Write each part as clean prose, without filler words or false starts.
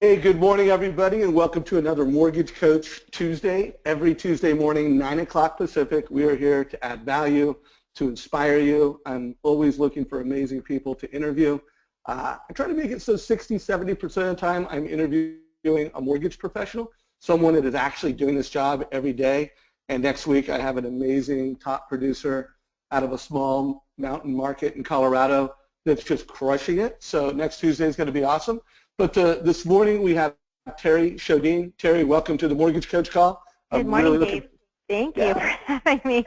Hey, good morning, everybody, and welcome to another Mortgage Coach Tuesday. Every Tuesday morning, 9 o'clock Pacific, we are here to add value, to inspire you. I'm always looking for amazing people to interview. I try to make it so 60-70% of the time I'm interviewing a mortgage professional, someone that is actually doing this job every day. And next week, I have an amazing top producer out of a small mountain market in Colorado that's just crushing it. So next Tuesday is going to be awesome. But this morning we have Terri Sjodin. Terri, welcome to the Mortgage Coach Call. Good morning, Dave. Thank you for having me.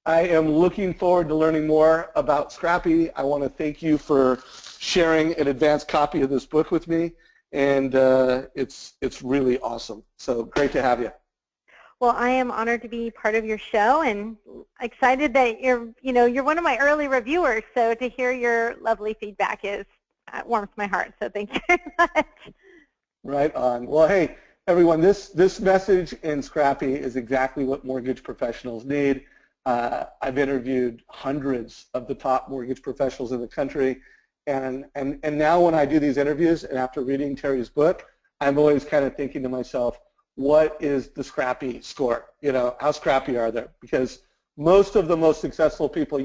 I am looking forward to learning more about Scrappy. I want to thank you for sharing an advanced copy of this book with me, and it's really awesome. So great to have you. Well, I am honored to be part of your show and excited that you're one of my early reviewers. So to hear your lovely feedback warms my heart, so thank you very much. Right on. Well, hey, everyone, this message in Scrappy is exactly what mortgage professionals need. I've interviewed hundreds of the top mortgage professionals in the country, and now when I do these interviews, and after reading Terri's book, I'm always kind of thinking to myself, what is the Scrappy score? How scrappy are they? Because most of the most successful people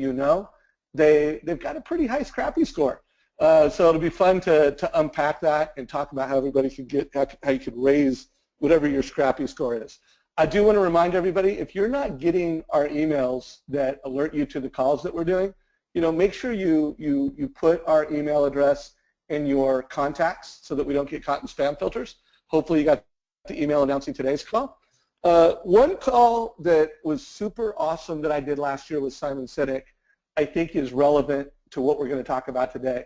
they've got a pretty high Scrappy score. So it'll be fun to unpack that and talk about how everybody could how you could raise whatever your Scrappy score is. I do want to remind everybody, if you're not getting our emails that alert you to the calls that we're doing, make sure you put our email address in your contacts so that we don't get caught in spam filters. Hopefully you got the email announcing today's call. One call that was super awesome that I did last year with Simon Sinek, I think is relevant to what we're going to talk about today.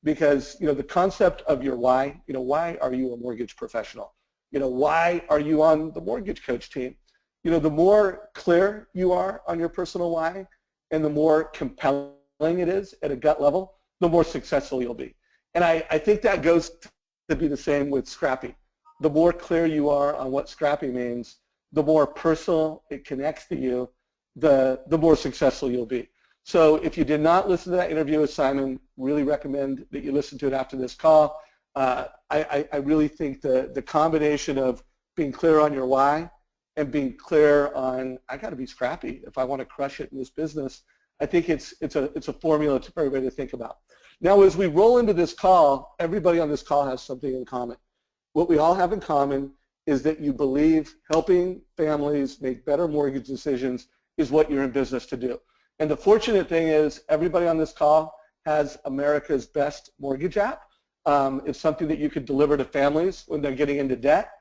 Because the concept of your why, why are you a mortgage professional? Why are you on the mortgage coach team? The more clear you are on your personal why and the more compelling it is at a gut level, the more successful you'll be. And I think that goes to be the same with Scrappy. The more clear you are on what Scrappy means, the more personal it connects to you, the more successful you'll be. So if you did not listen to that interview with Simon, really recommend that you listen to it after this call. I really think the combination of being clear on your why and being clear on, I got to be scrappy if I want to crush it in this business, I think it's a formula for everybody to think about. Now, as we roll into this call, everybody on this call has something in common. What we all have in common is that you believe helping families make better mortgage decisions is what you're in business to do. And the fortunate thing is everybody on this call has America's best mortgage app. It's something that you could deliver to families when they're getting into debt.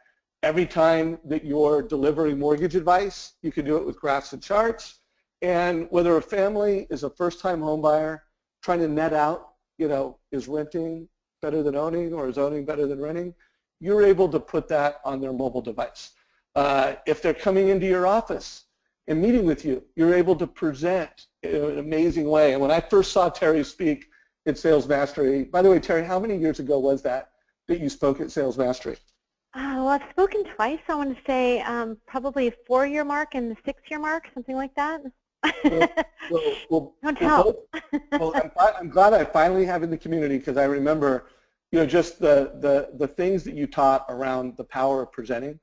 Every time that you're delivering mortgage advice, you can do it with graphs and charts. And whether a family is a first-time home buyer trying to net out, is renting better than owning or is owning better than renting, you're able to put that on their mobile device. If they're coming into your office and meeting with you, you're able to present in an amazing way. And when I first saw Terri speak at Sales Mastery, by the way, Terri, how many years ago was that you spoke at Sales Mastery? Well, I've spoken twice. I want to say probably a 4-year mark and the 6-year mark, something like that. Don't tell. I'm glad I finally have in the community, because I remember, just the things that you taught around the power of presenting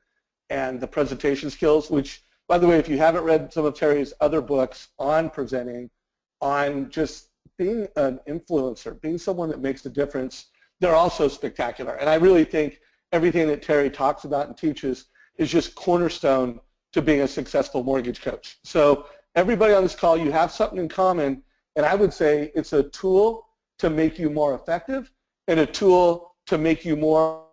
and the presentation skills, which, by the way, if you haven't read some of Terri's other books on presenting, on just being an influencer, being someone that makes a difference, they're also spectacular. And I really think everything that Terri talks about and teaches is just cornerstone to being a successful mortgage coach. So everybody on this call, you have something in common, and I would say it's a tool to make you more effective and a tool to make you more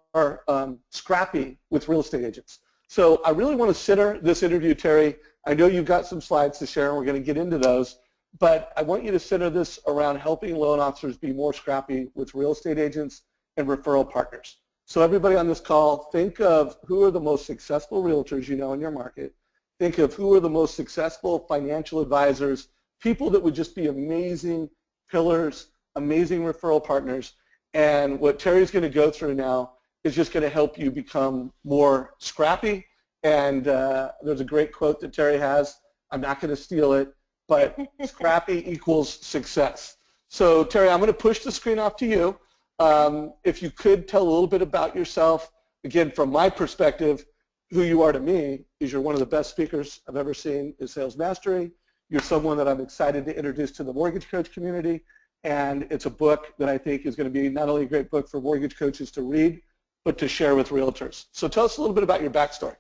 scrappy with real estate agents. So I really want to center this interview, Terri. I know you've got some slides to share, and we're going to get into those, but I want you to center this around helping loan officers be more scrappy with real estate agents and referral partners. So everybody on this call, think of who are the most successful realtors you know in your market. Think of who are the most successful financial advisors, people that would just be amazing pillars, amazing referral partners. And what Terri's going to go through now is just going to help you become more scrappy. And there's a great quote that Terri has. I'm not going to steal it, but scrappy equals success. So Terri, I'm going to push the screen off to you. If you could tell a little bit about yourself, again, from my perspective, who you are to me is you're one of the best speakers I've ever seen in Sales Mastery. You're someone that I'm excited to introduce to the mortgage coach community, and it's a book that I think is going to be not only a great book for mortgage coaches to read, but to share with realtors. So tell us a little bit about your backstory.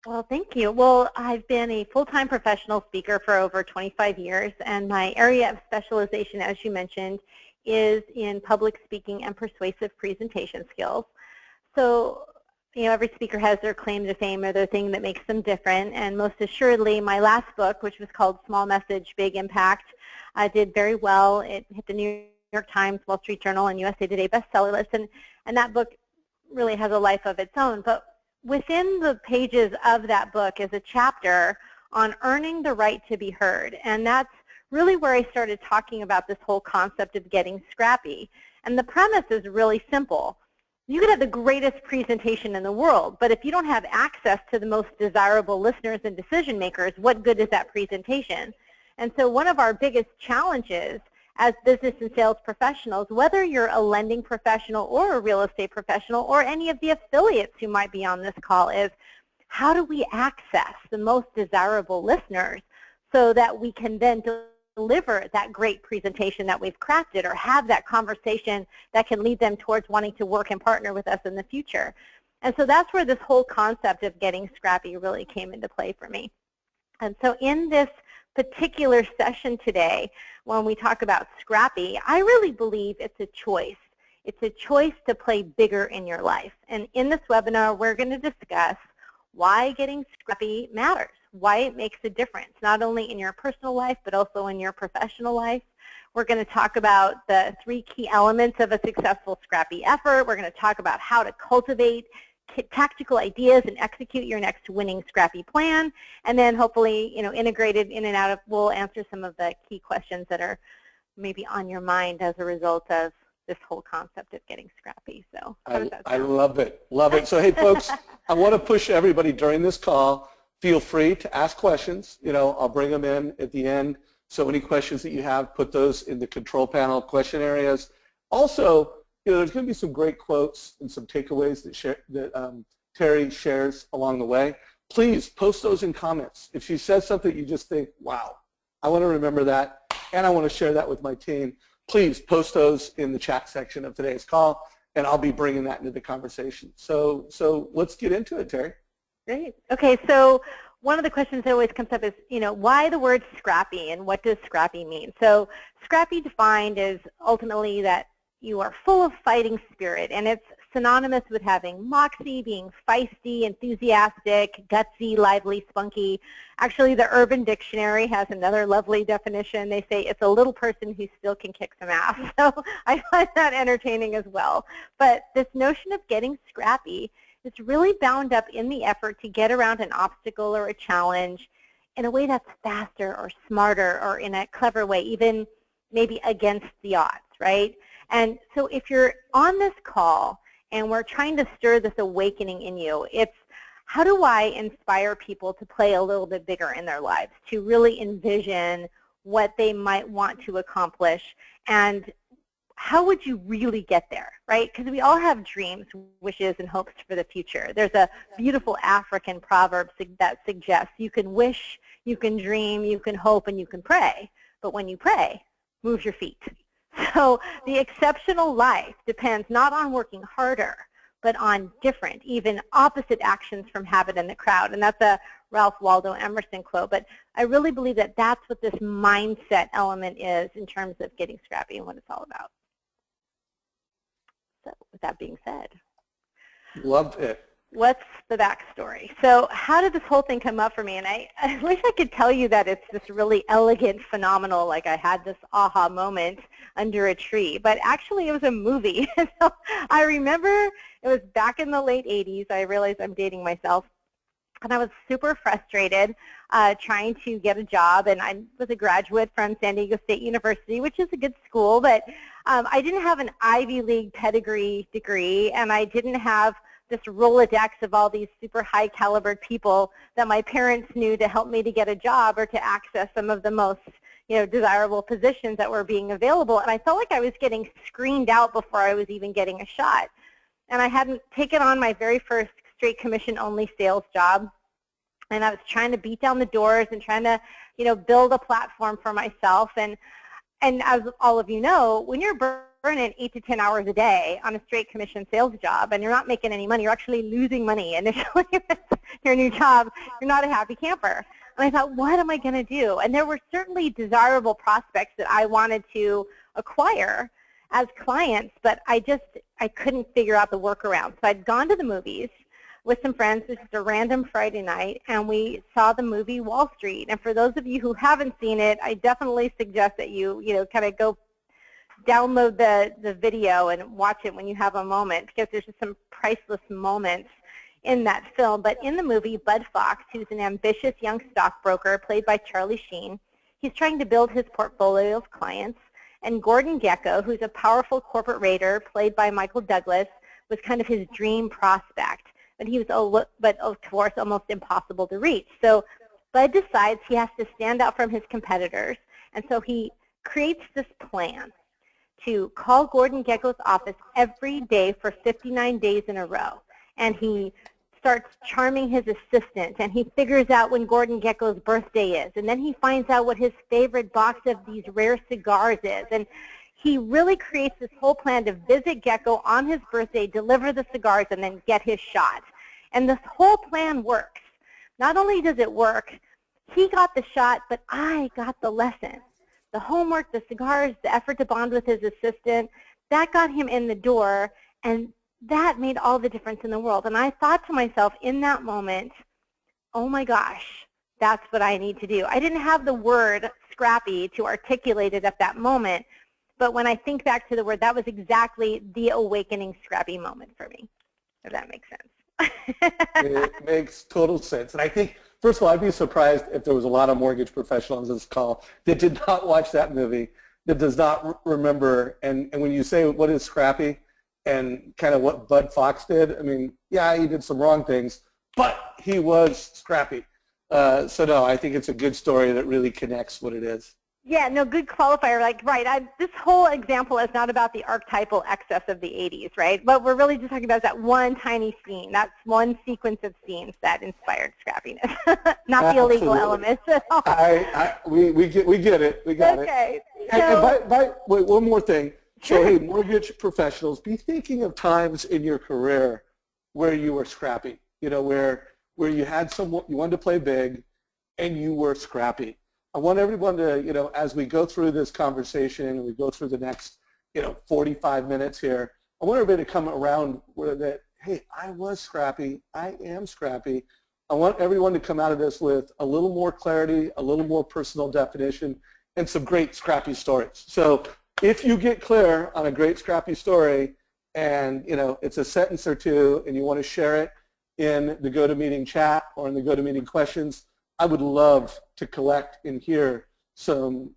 Well, thank you. Well, I've been a full-time professional speaker for over 25 years, and my area of specialization, as you mentioned, is in public speaking and persuasive presentation skills. So, every speaker has their claim to fame or their thing that makes them different, and most assuredly, my last book, which was called Small Message, Big Impact, did very well. It hit the New York Times, Wall Street Journal, and USA Today bestseller list, and that book really has a life of its own. But within the pages of that book is a chapter on earning the right to be heard, and that's really where I started talking about this whole concept of getting scrappy. And the premise is really simple. You could have the greatest presentation in the world, but if you don't have access to the most desirable listeners and decision makers, what good is that presentation? And so one of our biggest challenges as business and sales professionals, whether you're a lending professional or a real estate professional or any of the affiliates who might be on this call, is how do we access the most desirable listeners so that we can then deliver that great presentation that we've crafted, or have that conversation that can lead them towards wanting to work and partner with us in the future. And so that's where this whole concept of getting scrappy really came into play for me. And so in this particular session today, when we talk about scrappy, I really believe it's a choice. It's a choice to play bigger in your life. And in this webinar, we're going to discuss why getting scrappy matters, why it makes a difference, not only in your personal life, but also in your professional life. We're going to talk about the 3 key elements of a successful scrappy effort. We're going to talk about how to cultivate tactical ideas and execute your next winning scrappy plan. And then hopefully, integrated in and out of, we'll answer some of the key questions that are maybe on your mind as a result of this whole concept of getting scrappy. So how does that sound? I love it. Love it. So hey, folks, I want to push everybody during this call. Feel free to ask questions. I'll bring them in at the end. So any questions that you have, put those in the control panel question areas. Also, there's going to be some great quotes and some takeaways that Terri shares along the way. Please post those in comments. If she says something you just think, wow, I want to remember that, and I want to share that with my team, please post those in the chat section of today's call, and I'll be bringing that into the conversation. So let's get into it, Terri. Great. Okay, so one of the questions that always comes up is, why the word scrappy, and what does scrappy mean? So scrappy defined is ultimately that you are full of fighting spirit, and it's synonymous with having moxie, being feisty, enthusiastic, gutsy, lively, spunky. Actually, the Urban Dictionary has another lovely definition. They say it's a little person who still can kick some ass. So I find that entertaining as well. But this notion of getting scrappy is really bound up in the effort to get around an obstacle or a challenge in a way that's faster or smarter or in a clever way, even maybe against the odds, right? And so if you're on this call and we're trying to stir this awakening in you, it's how do I inspire people to play a little bit bigger in their lives, to really envision what they might want to accomplish, and how would you really get there, right? Because we all have dreams, wishes, and hopes for the future. There's a beautiful African proverb that suggests you can wish, you can dream, you can hope, and you can pray. But when you pray, move your feet. So the exceptional life depends not on working harder, but on different, even opposite actions from habit and the crowd. And that's a Ralph Waldo Emerson quote. But I really believe that that's what this mindset element is in terms of getting scrappy and what it's all about. So with that being said. Loved it. What's the backstory? So how did this whole thing come up for me? And I wish I could tell you that it's this really elegant, phenomenal, like I had this aha moment under a tree. But actually it was a movie. So I remember it was back in the late 80s. I realized I'm dating myself. And I was super frustrated trying to get a job. And I was a graduate from San Diego State University, which is a good school. But I didn't have an Ivy League pedigree degree. And I didn't have this Rolodex of all these super high calibered people that my parents knew to help me to get a job or to access some of the most, desirable positions that were being available, and I felt like I was getting screened out before I was even getting a shot. And I hadn't taken on my very first straight commission only sales job, and I was trying to beat down the doors and trying to, build a platform for myself. And as all of you know, when you're burning 8 to 10 hours a day on a straight commission sales job and you're not making any money, you're actually losing money initially with your new job, you're not a happy camper. And I thought, what am I going to do? And there were certainly desirable prospects that I wanted to acquire as clients, but I couldn't figure out the workaround. So I'd gone to the movies with some friends. This is a random Friday night, and we saw the movie Wall Street. And for those of you who haven't seen it, I definitely suggest that you, kind of go download the video and watch it when you have a moment, because there's just some priceless moments in that film. But in the movie, Bud Fox, who's an ambitious young stockbroker played by Charlie Sheen, he's trying to build his portfolio of clients. And Gordon Gekko, who's a powerful corporate raider played by Michael Douglas, was kind of his dream prospect. But he was, but of course, almost impossible to reach. So Bud decides he has to stand out from his competitors, and so he creates this plan to call Gordon Gekko's office every day for 59 days in a row. And he starts charming his assistant, and he figures out when Gordon Gekko's birthday is, and then he finds out what his favorite box of these rare cigars is. And he really creates this whole plan to visit Gekko on his birthday, deliver the cigars, and then get his shot. And this whole plan works. Not only does it work, he got the shot, but I got the lesson. The homework, the cigars, the effort to bond with his assistant, that got him in the door, and that made all the difference in the world. And I thought to myself in that moment, oh my gosh, that's what I need to do. I didn't have the word scrappy to articulate it at that moment, but when I think back to the word, that was exactly the awakening scrappy moment for me, if that makes sense. It makes total sense. And I think, first of all, I'd be surprised if there was a lot of mortgage professionals on this call that did not watch that movie, that does not remember. And when you say, what is Scrappy, and kind of what Bud Fox did, I mean, yeah, he did some wrong things, but he was scrappy. So no, I think it's a good story that really connects what it is. Yeah, no, good qualifier. Like, right, this whole example is not about the archetypal excess of the 80s, right? What we're really just talking about is that one tiny scene, that's one sequence of scenes that inspired scrappiness, not the illegal elements at all. We get it. We got it. Okay. And wait, one more thing. Sure. So, hey, mortgage professionals, be thinking of times in your career where you were scrappy, where you had someone, you wanted to play big, and you were scrappy. I want everyone to, as we go through this conversation and we go through the next, 45 minutes here, I want everybody to come around where that, hey, I was scrappy, I am scrappy. I want everyone to come out of this with a little more clarity, a little more personal definition, and some great scrappy stories. So if you get clear on a great scrappy story and, it's a sentence or two and you want to share it in the GoToMeeting chat or in the GoToMeeting questions, I would love to collect and hear some,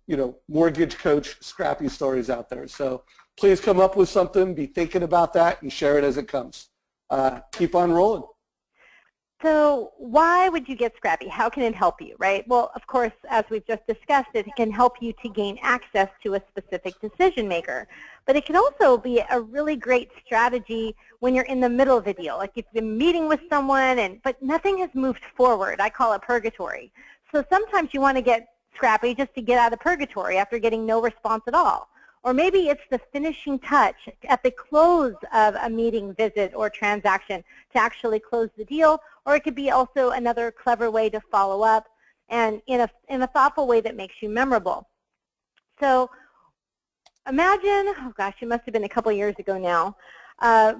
mortgage coach scrappy stories out there. So please come up with something, be thinking about that, and share it as it comes. Keep on rolling. So why would you get scrappy? How can it help you, right? Well, of course, as we've just discussed, it can help you to gain access to a specific decision maker. But it can also be a really great strategy when you're in the middle of a deal. Like you've been meeting with someone, but nothing has moved forward. I call it purgatory. So sometimes you want to get scrappy just to get out of purgatory after getting no response at all. Or maybe it's the finishing touch at the close of a meeting, visit, or transaction to actually close the deal. Or it could be also another clever way to follow up and in a thoughtful way that makes you memorable. So imagine, oh gosh, it must have been a couple years ago now,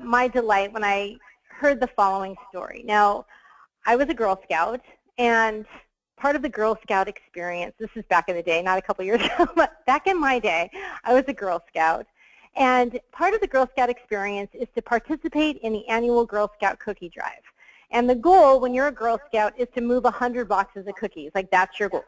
my delight when I heard the following story. Now, I was a Girl Scout, and part of the Girl Scout experience, this is back in the day, not a couple years ago, but back in my day, I was a Girl Scout. And part of the Girl Scout experience is to participate in the annual Girl Scout cookie drive. And the goal when you're a Girl Scout is to move 100 boxes of cookies. Like, that's your goal.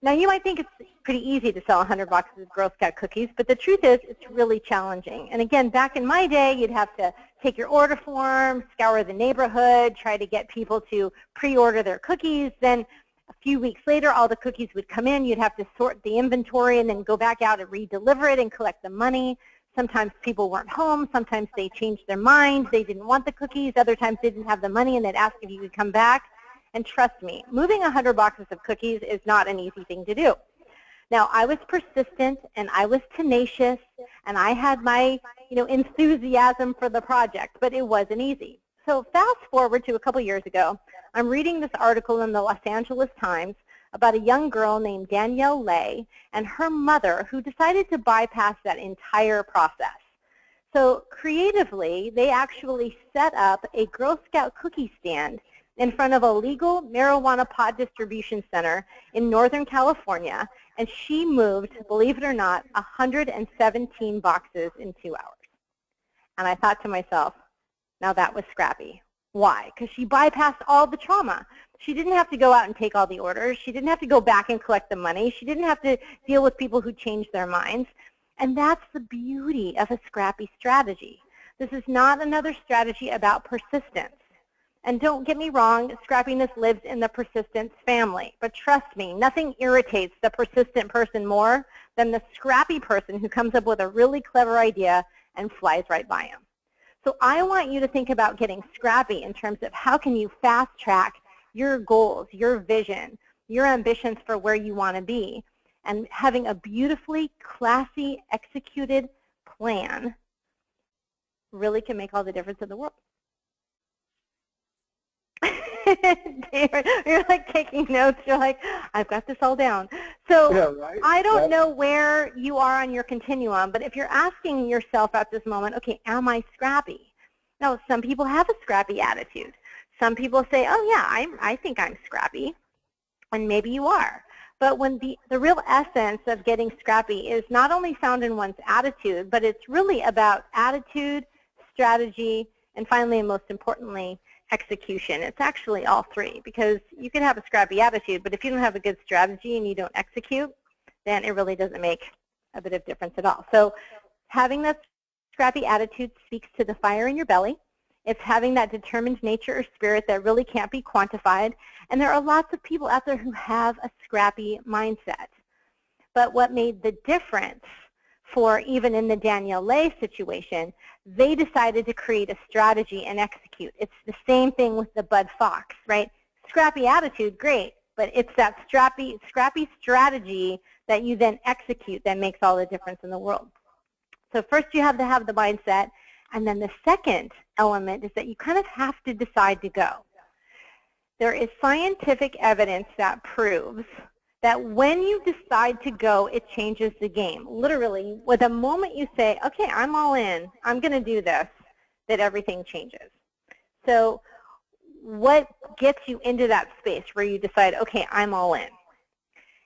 Now, you might think it's pretty easy to sell 100 boxes of Girl Scout cookies, but the truth is it's really challenging. And again, back in my day, you'd have to take your order form, scour the neighborhood, try to get people to pre-order their cookies, then A few weeks later, all the cookies would come in. You'd have to sort the inventory and then go back out and re-deliver it and collect the money. Sometimes people weren't home. Sometimes they changed their minds. They didn't want the cookies. Other times they didn't have the money and they'd ask if you could come back. And trust me, moving 100 boxes of cookies is not an easy thing to do. Now, I was persistent and I was tenacious and I had my, enthusiasm for the project, but it wasn't easy. So fast forward to a couple years ago, I'm reading this article in the Los Angeles Times about a young girl named Danielle Lay and her mother who decided to bypass that entire process. So creatively, they actually set up a Girl Scout cookie stand in front of a legal marijuana pot distribution center in Northern California, and she moved, believe it or not, 117 boxes in 2 hours. And I thought to myself, now that was Scrappy. Why? Because she bypassed all the trauma. She didn't have to go out and take all the orders. She didn't have to go back and collect the money. She didn't have to deal with people who changed their minds. And that's the beauty of a Scrappy strategy. This is not another strategy about persistence. And don't get me wrong, scrappiness lives in the persistence family. But trust me, nothing irritates the persistent person more than the scrappy person who comes up with a really clever idea and flies right by him. So I want you to think about getting scrappy in terms of how can you fast track your goals, your vision, your ambitions for where you want to be, and having a beautifully classy executed plan really can make all the difference in the world. You're like taking notes. You're like, I've got this all down. So yeah, right? I don't know where you are on your continuum, but if you're asking yourself at this moment, okay, am I scrappy? Now, some people have a scrappy attitude. Some people say, oh yeah, I think I'm scrappy, and maybe you are. But when the real essence of getting scrappy is not only found in one's attitude, but it's really about attitude, strategy, and finally, and most importantly, execution. It's actually all three, because you can have a scrappy attitude, but if you don't have a good strategy and you don't execute, then it really doesn't make a bit of difference at all. So having that scrappy attitude speaks to the fire in your belly. It's having that determined nature or spirit that really can't be quantified. And there are lots of people out there who have a scrappy mindset. But what made the difference for even in the Danielle Lay situation, they decided to create a strategy and execute. It's the same thing with the Bud Fox, right? Scrappy attitude, great, but it's that scrappy strategy that you then execute that makes all the difference in the world. So first you have to have the mindset, and then the second element is that you kind of have to decide to go. There is scientific evidence that proves that when you decide to go, it changes the game. Literally, with the moment you say, okay, I'm all in, I'm going to do this, that everything changes. So what gets you into that space where you decide, okay, I'm all in?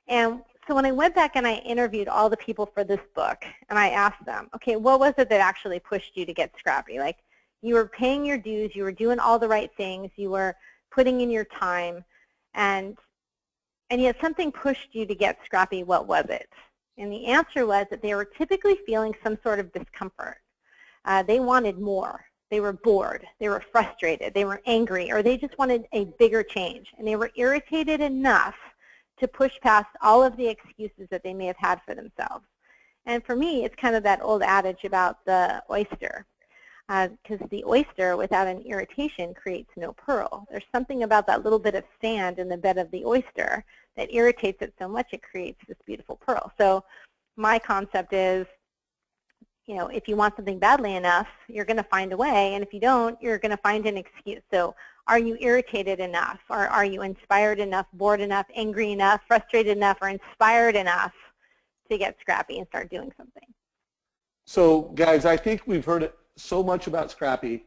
And so when I went back and I interviewed all the people for this book, and I asked them, okay, what was it that actually pushed you to get scrappy? Like, you were paying your dues, you were doing all the right things, you were putting in your time, and yet something pushed you to get scrappy. What was it? And the answer was that they were typically feeling some sort of discomfort. They wanted more. They were bored. They were frustrated. They were angry, or they just wanted a bigger change. And they were irritated enough to push past all of the excuses that they may have had for themselves. And for me, it's kind of that old adage about the oyster. Because the oyster without an irritation creates no pearl. There's something about that little bit of sand in the bed of the oyster that irritates it so much it creates this beautiful pearl. So my concept is, if you want something badly enough, you're going to find a way, and if you don't, you're going to find an excuse. So are you irritated enough, or are you inspired enough, bored enough, angry enough, frustrated enough, or inspired enough to get scrappy and start doing something? So guys, I think we've heard it so much about scrappy,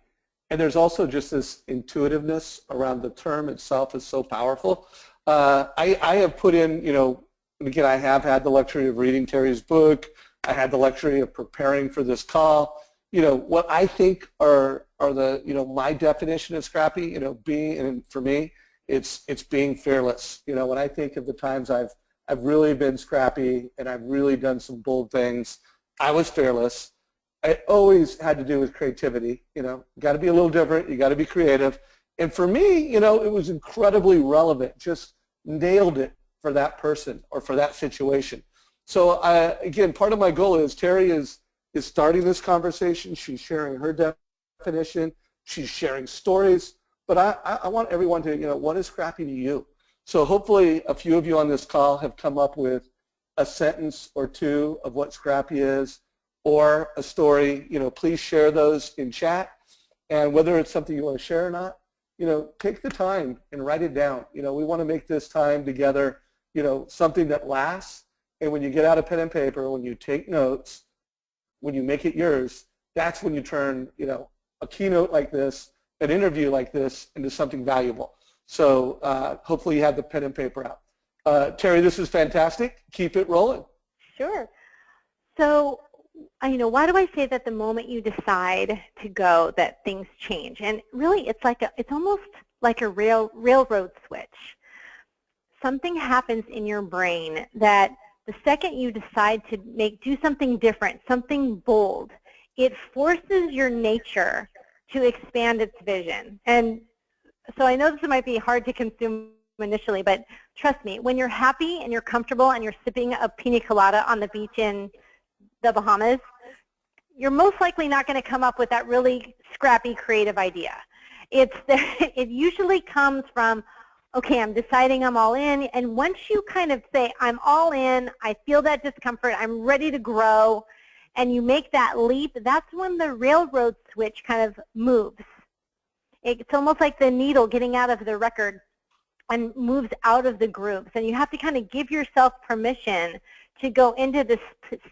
and there's also just this intuitiveness around the term itself is so powerful. I have put in, and again, I have had the luxury of reading Terri's book. I had the luxury of preparing for this call. What I think are the, my definition of scrappy, being, and for me, it's being fearless. When I think of the times I've really been scrappy and I've really done some bold things, I was fearless. It always had to do with creativity. Got to be a little different. You got to be creative. And for me, it was incredibly relevant. Just nailed it for that person or for that situation. So again, part of my goal is Terri is starting this conversation. She's sharing her definition. She's sharing stories. But I want everyone to, what is Scrappy to you? So hopefully a few of you on this call have come up with a sentence or two of what Scrappy is or a story. Please share those in chat. And whether it's something you want to share or not, take the time and write it down. We want to make this time together, something that lasts. And when you get out a pen and paper, when you take notes, when you make it yours, that's when you turn, a keynote like this, an interview like this, into something valuable. So hopefully you have the pen and paper out. Terri, this is fantastic. Keep it rolling. Sure. So, why do I say that the moment you decide to go, that things change? And really, it's almost like a railroad switch. Something happens in your brain that the second you decide to do something different, something bold, it forces your nature to expand its vision. And so I know this might be hard to consume initially, but trust me, when you're happy and you're comfortable and you're sipping a pina colada on the beach in the Bahamas, you're most likely not going to come up with that really scrappy creative idea. It usually comes from, okay, I'm deciding I'm all in, and once you kind of say, I'm all in, I feel that discomfort, I'm ready to grow, and you make that leap, that's when the railroad switch kind of moves. It's almost like the needle getting out of the record and moves out of the grooves, and you have to kind of give yourself permission to go into this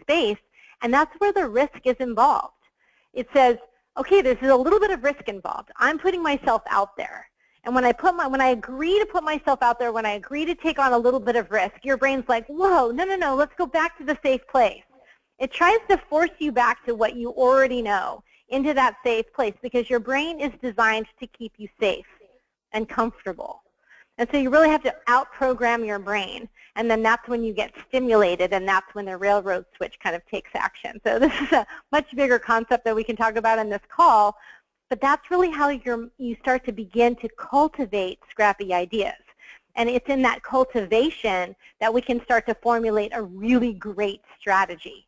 space, and that's where the risk is involved. It says, okay, there's a little bit of risk involved. I'm putting myself out there. And when I agree to put myself out there, when I agree to take on a little bit of risk, your brain's like, whoa, no, let's go back to the safe place. It tries to force you back to what you already know, into that safe place, because your brain is designed to keep you safe and comfortable. And so you really have to out-program your brain, and then that's when you get stimulated, and that's when the railroad switch kind of takes action. So this is a much bigger concept that we can talk about in this call, but that's really how you start to begin to cultivate scrappy ideas. And it's in that cultivation that we can start to formulate a really great strategy.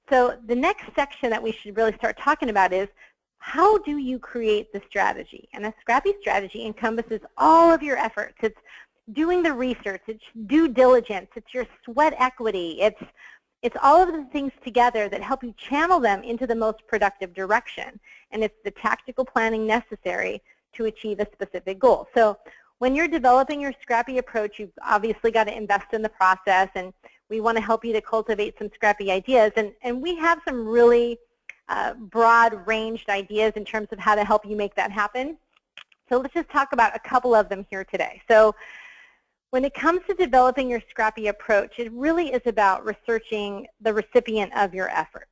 So the next section that we should really start talking about is, how do you create the strategy? And a scrappy strategy encompasses all of your efforts. It's doing the research, it's due diligence, it's your sweat equity, it's all of the things together that help you channel them into the most productive direction. And it's the tactical planning necessary to achieve a specific goal. So when you're developing your scrappy approach, you've obviously got to invest in the process, and we want to help you to cultivate some scrappy ideas. And we have some really broad-ranged ideas in terms of how to help you make that happen. So let's just talk about a couple of them here today. So when it comes to developing your scrappy approach, it really is about researching the recipient of your effort.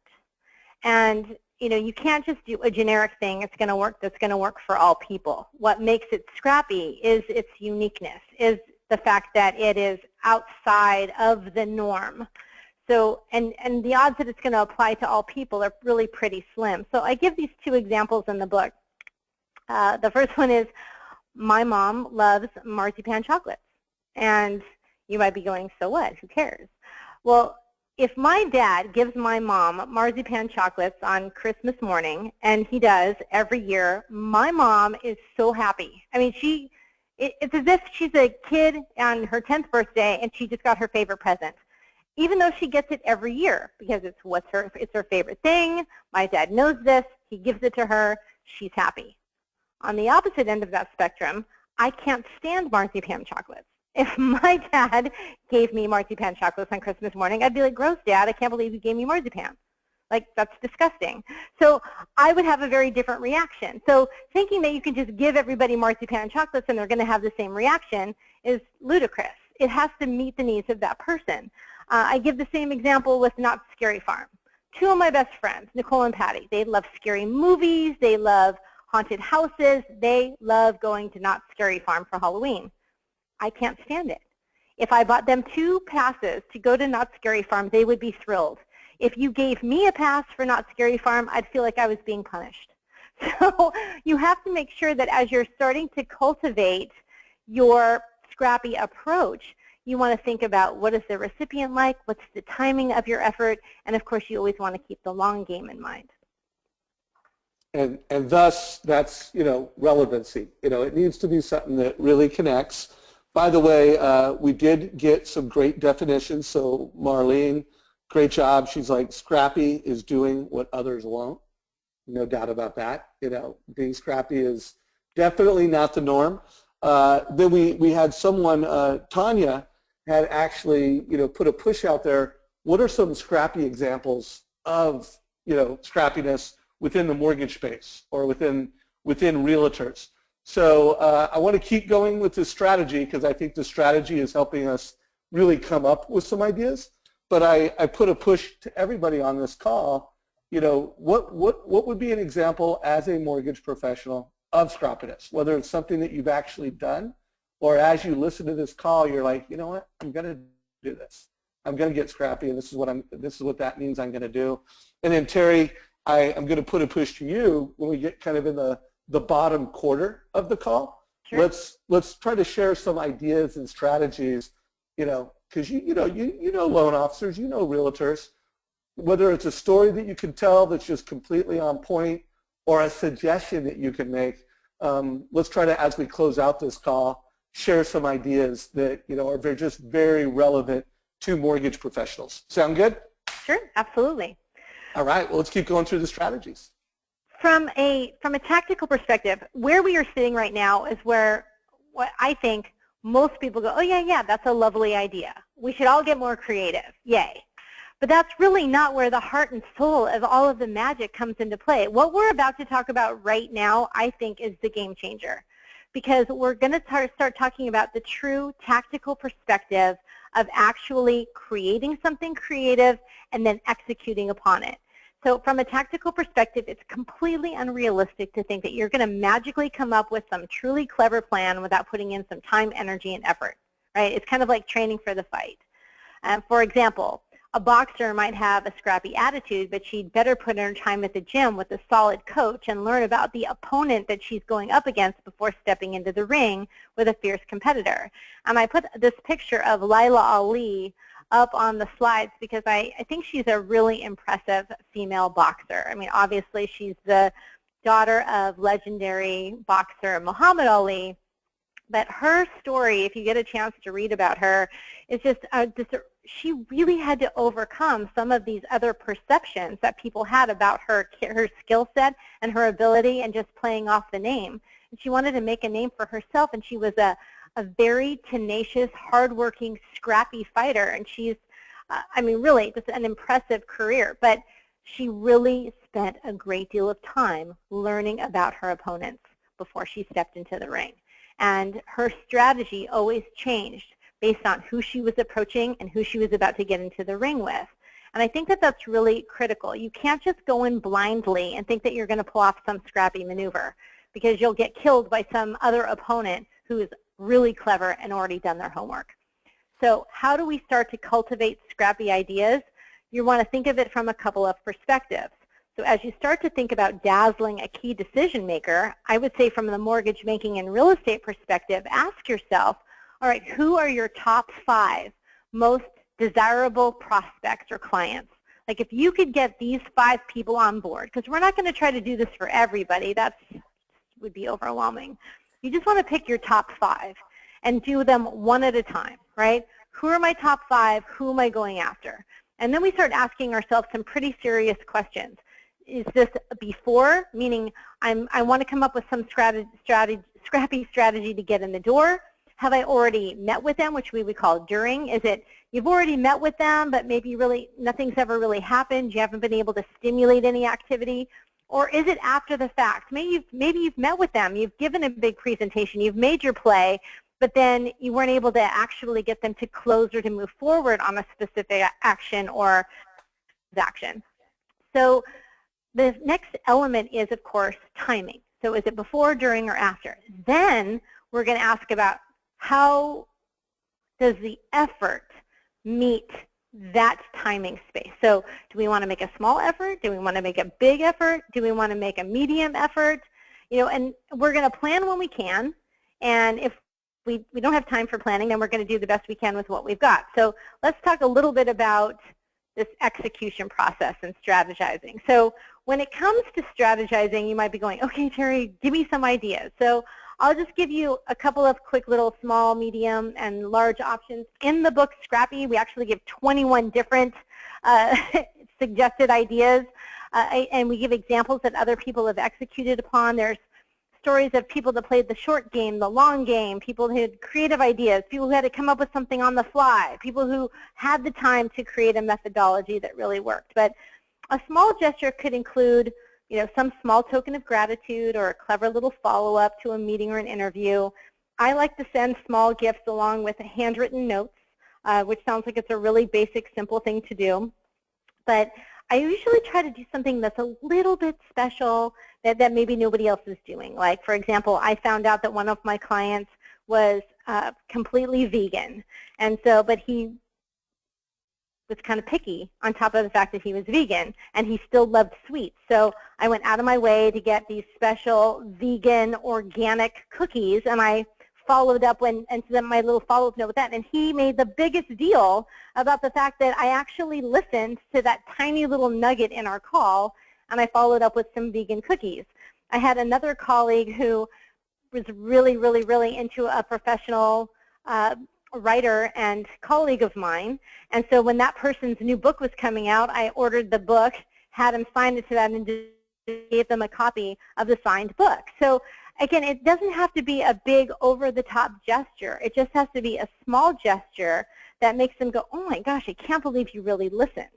And you can't just do a generic thing that's going to work for all people. What makes it scrappy is its uniqueness, is the fact that it is outside of the norm. So, and the odds that it's going to apply to all people are really pretty slim. So I give these two examples in the book. The first one is, my mom loves marzipan chocolates. And you might be going, so what? Who cares? Well, if my dad gives my mom marzipan chocolates on Christmas morning, and he does every year, my mom is so happy. I mean, it's as if she's a kid on her 10th birthday and she just got her favorite present, even though she gets it every year, because it's her favorite thing. My dad knows this. He gives it to her. She's happy. On the opposite end of that spectrum, I can't stand marzipan chocolates. If my dad gave me marzipan chocolates on Christmas morning, I'd be like, gross, Dad, I can't believe you gave me marzipan. Like, that's disgusting. So I would have a very different reaction. So thinking that you can just give everybody marzipan chocolates and they're going to have the same reaction is ludicrous. It has to meet the needs of that person. I give the same example with Knott's Scary Farm. Two of my best friends, Nicole and Patty, they love scary movies. They love haunted houses. They love going to Knott's Scary Farm for Halloween. I can't stand it. If I bought them 2 passes to go to Knott's Scary Farm, they would be thrilled. If you gave me a pass for Knott's Scary Farm, I'd feel like I was being punished. So you have to make sure that as you're starting to cultivate your Scrappy approach, you want to think about what is the recipient like, what's the timing of your effort, and of course you always want to keep the long game in mind. And thus, that's, relevancy. It needs to be something that really connects. By the way, we did get some great definitions. So Marlene, great job. She's like, Scrappy is doing what others won't. No doubt about that. Being scrappy is definitely not the norm. Then we had someone, Tanya, had actually, put a push out there. What are some scrappy examples of, scrappiness within the mortgage space or within realtors? So I want to keep going with this strategy because I think the strategy is helping us really come up with some ideas. But I put a push to everybody on this call. What would be an example as a mortgage professional of scrappiness, whether it's something that you've actually done, or as you listen to this call, you're like, you know what, I'm going to do this. I'm going to get scrappy, and this is what that means I'm going to do. And then Terri, I'm going to put a push to you when we get kind of in the bottom quarter of the call. Sure. Let's try to share some ideas and strategies, because you know loan officers, realtors, whether it's a story that you can tell that's just completely on point or a suggestion that you can make. Let's try to, as we close out this call, share some ideas that are just very relevant to mortgage professionals. Sound good? Sure, absolutely. All right, well, let's keep going through the strategies. From a tactical perspective, where we are sitting right now is where what I think most people go, oh yeah, that's a lovely idea. We should all get more creative, yay. But that's really not where the heart and soul of all of the magic comes into play. What we're about to talk about right now, I think, is the game changer, because we're going to start talking about the true tactical perspective of actually creating something creative and then executing upon it. So from a tactical perspective, it's completely unrealistic to think that you're going to magically come up with some truly clever plan without putting in some time, energy, and effort, right? It's kind of like training for the fight. For example, a boxer might have a scrappy attitude, but she'd better put in her time at the gym with a solid coach and learn about the opponent that she's going up against before stepping into the ring with a fierce competitor. And I put this picture of Laila Ali up on the slides because I think she's a really impressive female boxer. I mean, obviously she's the daughter of legendary boxer Muhammad Ali, but her story, if you get a chance to read about her, is she really had to overcome some of these other perceptions that people had about her skill set and her ability and just playing off the name. And she wanted to make a name for herself, and she was a very tenacious, hardworking, scrappy fighter, and she's, I mean, really just an impressive career. But she really spent a great deal of time learning about her opponents before she stepped into the ring. And her strategy always changed based on who she was approaching and who she was about to get into the ring with. And I think that that's really critical. You can't just go in blindly and think that you're going to pull off some scrappy maneuver, because you'll get killed by some other opponent who is really clever and already done their homework. So how do we start to cultivate scrappy ideas? You want to think of it from a couple of perspectives. So as you start to think about dazzling a key decision maker, I would say from the mortgage banking and real estate perspective, ask yourself, all right, who are your top 5 most desirable prospects or clients? Like if you could get these 5 people on board, because we're not going to try to do this for everybody, that would be overwhelming. You just want to pick your top 5 and do them one at a time, right? Who are my top 5? Who am I going after? And then we start asking ourselves some pretty serious questions. Is this before, meaning I want to come up with some scrappy strategy to get in the door? Have I already met with them, which we would call during? Is it you've already met with them, but maybe really nothing's ever really happened, you haven't been able to stimulate any activity? Or is it after the fact? Maybe you've met with them, you've given a big presentation, you've made your play, but then you weren't able to actually get them to close or to move forward on a specific action or action. So the next element is, of course, timing. So is it before, during, or after? Then we're going to ask about how does the effort meet that timing space? So do we want to make a small effort? Do we want to make a big effort? Do we want to make a medium effort? And we're going to plan when we can. And if we don't have time for planning, then we're going to do the best we can with what we've got. So let's talk a little bit about this execution process and strategizing. So when it comes to strategizing, you might be going, okay, Terri, give me some ideas. So I'll just give you a couple of quick little small, medium, and large options. In the book Scrappy, we actually give 21 different suggested ideas, and we give examples that other people have executed upon. There's stories of people that played the short game, the long game, people who had creative ideas, people who had to come up with something on the fly, people who had the time to create a methodology that really worked. But a small gesture could include, some small token of gratitude or a clever little follow-up to a meeting or an interview. I like to send small gifts along with handwritten notes, which sounds like it's a really basic, simple thing to do. But I usually try to do something that's a little bit special that maybe nobody else is doing. Like, for example, I found out that one of my clients was completely vegan, and so, but he was kind of picky on top of the fact that he was vegan, and he still loved sweets. So I went out of my way to get these special vegan organic cookies, and I followed up and sent my little follow-up note with that, and he made the biggest deal about the fact that I actually listened to that tiny little nugget in our call, and I followed up with some vegan cookies. I had another colleague who was really, really, really into a professional writer and colleague of mine, and so when that person's new book was coming out, I ordered the book, had him sign it to that, and gave them a copy of the signed book. So again, it doesn't have to be a big over-the-top gesture. It just has to be a small gesture that makes them go, oh my gosh, I can't believe you really listened.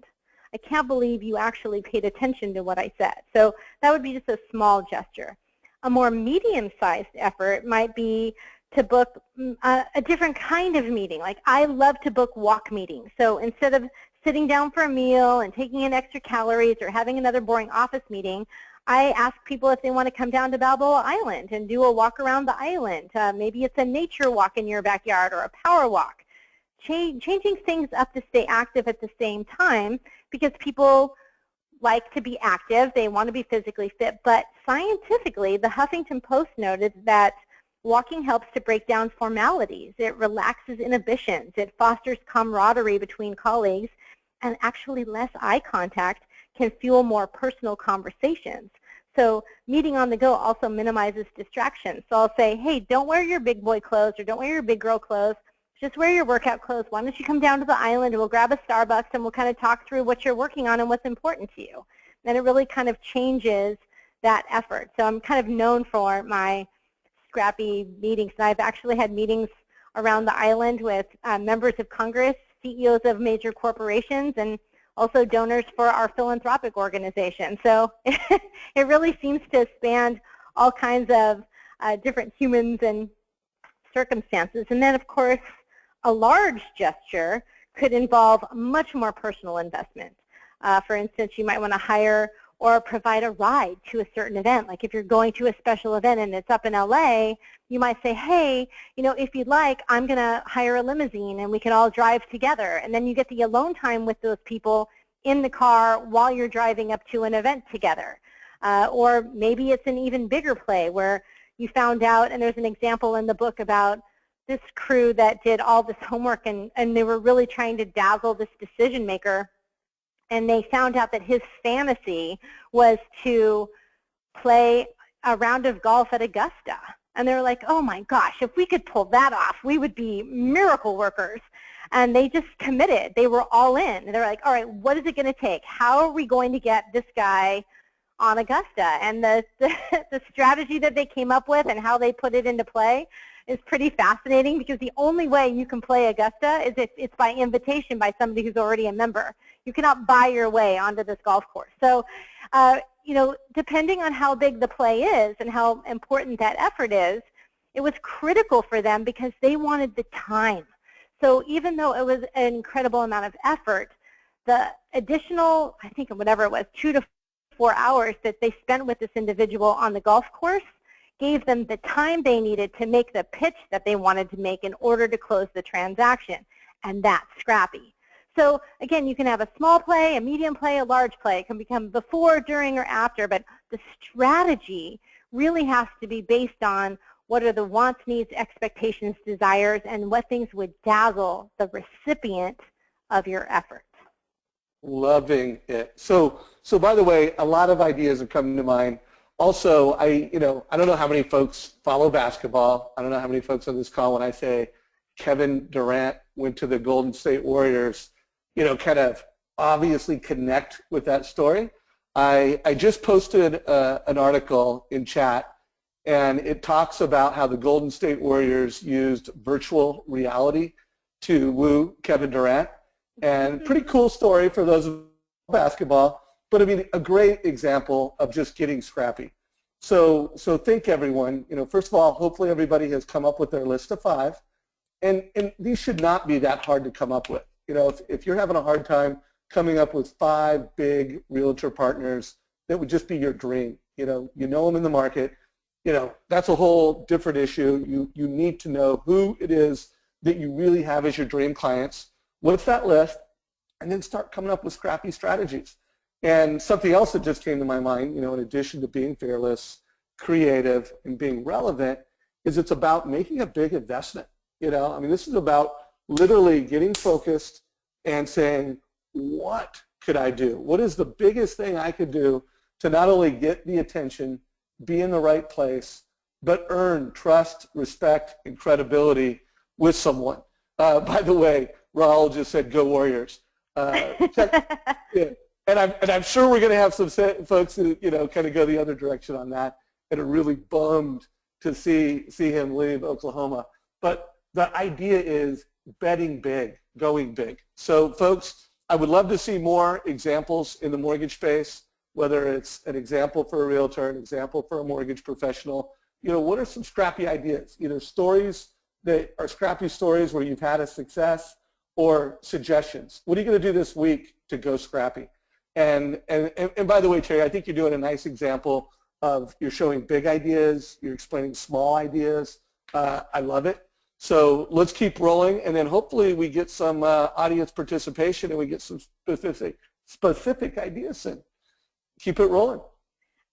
I can't believe you actually paid attention to what I said. So that would be just a small gesture. A more medium-sized effort might be to book a different kind of meeting. Like, I love to book walk meetings. So instead of sitting down for a meal and taking in extra calories or having another boring office meeting, I ask people if they want to come down to Balboa Island and do a walk around the island. Maybe it's a nature walk in your backyard or a power walk. Changing things up to stay active at the same time, because people like to be active, they want to be physically fit, but scientifically, the Huffington Post noted that walking helps to break down formalities. It relaxes inhibitions. It fosters camaraderie between colleagues, and actually less eye contact can fuel more personal conversations. So meeting on the go also minimizes distractions. So I'll say, hey, don't wear your big boy clothes or don't wear your big girl clothes. Just wear your workout clothes. Why don't you come down to the island and we'll grab a Starbucks and we'll kind of talk through what you're working on and what's important to you. And it really kind of changes that effort. So I'm kind of known for my Scrappy meetings. And I've actually had meetings around the island with members of Congress, CEOs of major corporations, and also donors for our philanthropic organization. So it really seems to span all kinds of different humans and circumstances. And then, of course, a large gesture could involve much more personal investment. For instance, you might want to hire or provide a ride to a certain event. Like if you're going to a special event and it's up in LA, you might say, hey, if you'd like, I'm going to hire a limousine and we can all drive together. And then you get the alone time with those people in the car while you're driving up to an event together. Or maybe it's an even bigger play where you found out, and there's an example in the book about this crew that did all this homework and they were really trying to dazzle this decision maker. And they found out that his fantasy was to play a round of golf at Augusta. And they were like, oh my gosh, if we could pull that off, we would be miracle workers. And they just committed. They were all in. They're like, all right, what is it going to take? How are we going to get this guy on Augusta? And the strategy that they came up with and how they put it into play is pretty fascinating, because the only way you can play Augusta is if it's by invitation by somebody who's already a member. You cannot buy your way onto this golf course. So, depending on how big the play is and how important that effort is, it was critical for them because they wanted the time. So even though it was an incredible amount of effort, the additional, I think whatever it was, 2 to 4 hours that they spent with this individual on the golf course gave them the time they needed to make the pitch that they wanted to make in order to close the transaction. And that's Scrappy. So again, you can have a small play, a medium play, a large play. It can become before, during, or after, but the strategy really has to be based on what are the wants, needs, expectations, desires, and what things would dazzle the recipient of your effort. Loving it. So by the way, a lot of ideas are coming to mind. Also, I don't know how many folks follow basketball. I don't know how many folks on this call, when I say Kevin Durant went to the Golden State Warriors, kind of obviously connect with that story. I just posted an article in chat, and it talks about how the Golden State Warriors used virtual reality to woo Kevin Durant. And pretty cool story for those of basketball, but I mean a great example of just getting scrappy. So think, everyone, first of all, hopefully everybody has come up with their list of 5, and these should not be that hard to come up with. If you're having a hard time coming up with 5 big realtor partners that would just be your dream, you know them in the market, that's a whole different issue. You need to know who it is that you really have as your dream clients. What's that list? And then start coming up with scrappy strategies. And something else that just came to my mind, in addition to being fearless, creative, and being relevant, is it's about making a big investment. I mean, this is about literally getting focused and saying, what could I do? What is the biggest thing I could do to not only get the attention, be in the right place, but earn trust, respect, and credibility with someone? By the way, Raul just said, "Go Warriors." Yeah. And I'm sure we're going to have some folks who kind of go the other direction on that, and are really bummed to see him leave Oklahoma. But the idea is betting big, going big. So folks, I would love to see more examples in the mortgage space, whether it's an example for a realtor, an example for a mortgage professional. What are some scrappy ideas? Stories that are scrappy stories where you've had a success, or suggestions. What are you going to do this week to go scrappy? And by the way, Terri, I think you're doing a nice example of, you're showing big ideas, you're explaining small ideas. I love it. So let's keep rolling, and then hopefully we get some audience participation, and we get some specific ideas in. Keep it rolling.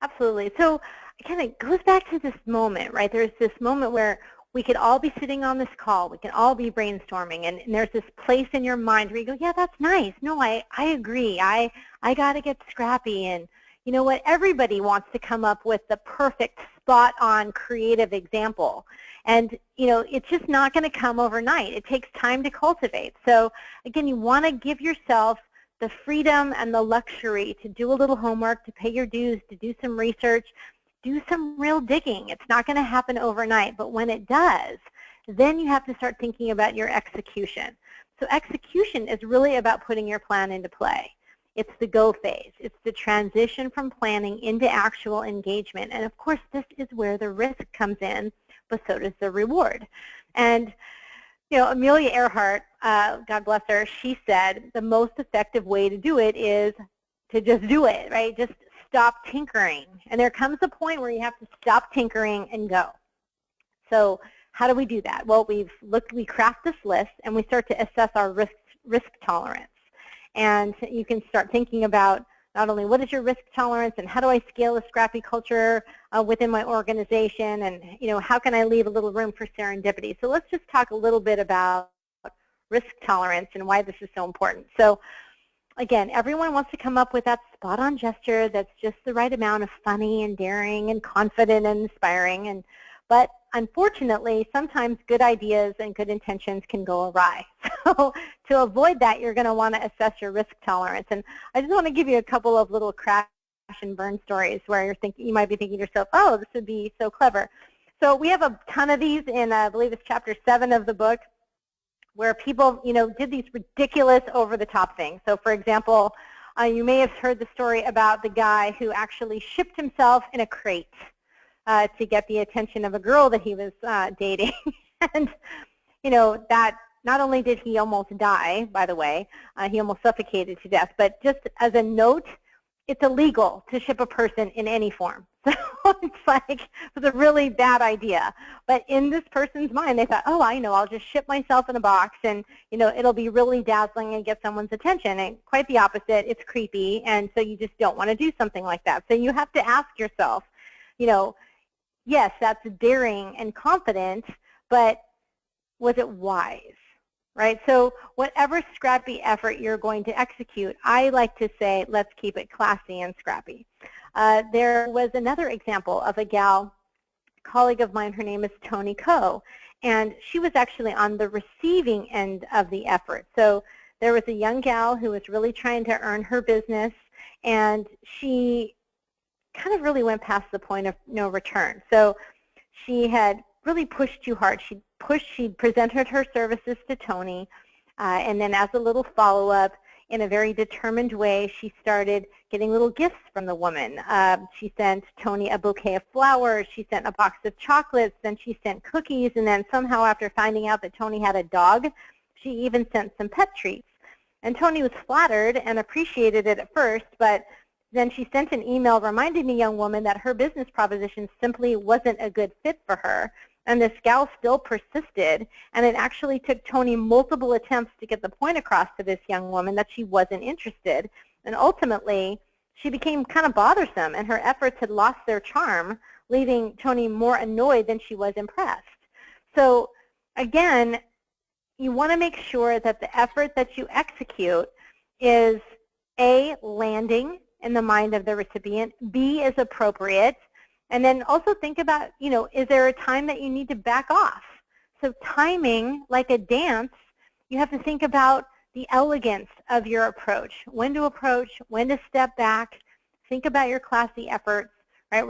Absolutely. So it kind of goes back to this moment, right? There's this moment where we could all be sitting on this call, we can all be brainstorming, and there's this place in your mind where you go, yeah, that's nice. No, I agree. I got to get scrappy. And you know what? Everybody wants to come up with the perfect, spot-on, creative example. And it's just not going to come overnight. It takes time to cultivate. So again, you want to give yourself the freedom and the luxury to do a little homework, to pay your dues, to do some research, do some real digging. It's not going to happen overnight, but when it does, then you have to start thinking about your execution. So execution is really about putting your plan into play. It's the go phase. It's the transition from planning into actual engagement. And of course, this is where the risk comes in, but so does the reward. And Amelia Earhart, God bless her, she said the most effective way to do it is to just do it, right? Just stop tinkering. And there comes a point where you have to stop tinkering and go. So how do we do that? Well, we craft this list, and we start to assess our risk tolerance. And you can start thinking about not only what is your risk tolerance, and how do I scale a scrappy culture within my organization, and how can I leave a little room for serendipity. So let's just talk a little bit about risk tolerance and why this is so important. So again, everyone wants to come up with that spot-on gesture that's just the right amount of funny and daring and confident and inspiring. But unfortunately, sometimes good ideas and good intentions can go awry. So to avoid that, you're going to want to assess your risk tolerance. And I just want to give you a couple of little crash and burn stories where you might be thinking to yourself, oh, this would be so clever. So we have a ton of these in, I believe it's chapter 7 of the book, where people, did these ridiculous over-the-top things. So for example, you may have heard the story about the guy who actually shipped himself in a crate to get the attention of a girl that he was dating. And, that not only did he almost die, by the way, he almost suffocated to death, but just as a note, it's illegal to ship a person in any form. So it's like, it was a really bad idea. But in this person's mind, they thought, oh, I know, I'll just ship myself in a box, and it'll be really dazzling and get someone's attention. And quite the opposite, it's creepy, and so you just don't want to do something like that. So you have to ask yourself, yes, that's daring and confident, but was it wise? Right? So whatever scrappy effort you're going to execute, I like to say, let's keep it classy and scrappy. There was another example of a gal, colleague of mine, her name is Toni Coe, and she was actually on the receiving end of the effort. So there was a young gal who was really trying to earn her business, and she kind of really went past the point of no return. So she had really pushed too hard. She presented her services to Toni, and then as a little follow-up, in a very determined way, she started getting little gifts from the woman. She sent Toni a bouquet of flowers. She sent a box of chocolates. Then she sent cookies. And then somehow, after finding out that Toni had a dog, she even sent some pet treats. And Toni was flattered and appreciated it at first, but then she sent an email reminding the young woman that her business proposition simply wasn't a good fit for her. And this gal still persisted, and it actually took Toni multiple attempts to get the point across to this young woman that she wasn't interested. And ultimately, she became kind of bothersome, and her efforts had lost their charm, leaving Toni more annoyed than she was impressed. So again, you want to make sure that the effort that you execute is A, landing in the mind of the recipient, B, is appropriate, and then also think about, is there a time that you need to back off? So timing, like a dance, you have to think about the elegance of your approach, when to step back, think about your classy efforts, right?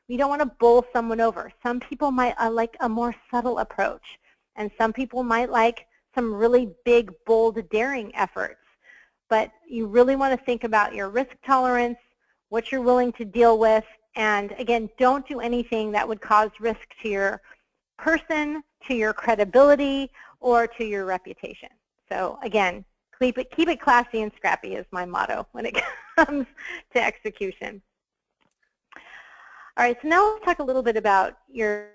We don't want to bowl someone over. Some people might like a more subtle approach, and some people might like some really big, bold, daring efforts. But you really want to think about your risk tolerance, what you're willing to deal with, and again, don't do anything that would cause risk to your person, to your credibility, or to your reputation. So again, keep it classy and scrappy is my motto when it comes to execution. All right, so now let's talk a little bit about your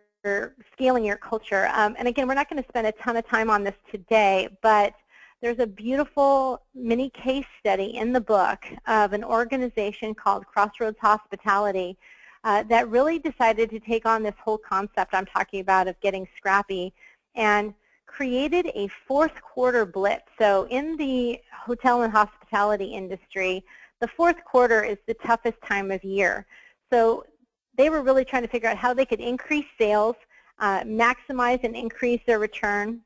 scaling your culture. And again, we're not going to spend a ton of time on this today, but there's a beautiful mini case study in the book of an organization called CROSSROADS Hospitality that really decided to take on this whole concept I'm talking about of getting scrappy and created a fourth quarter blitz. So in the hotel and hospitality industry, the fourth quarter is the toughest time of year. So they were really trying to figure out how they could increase sales, maximize and increase their return,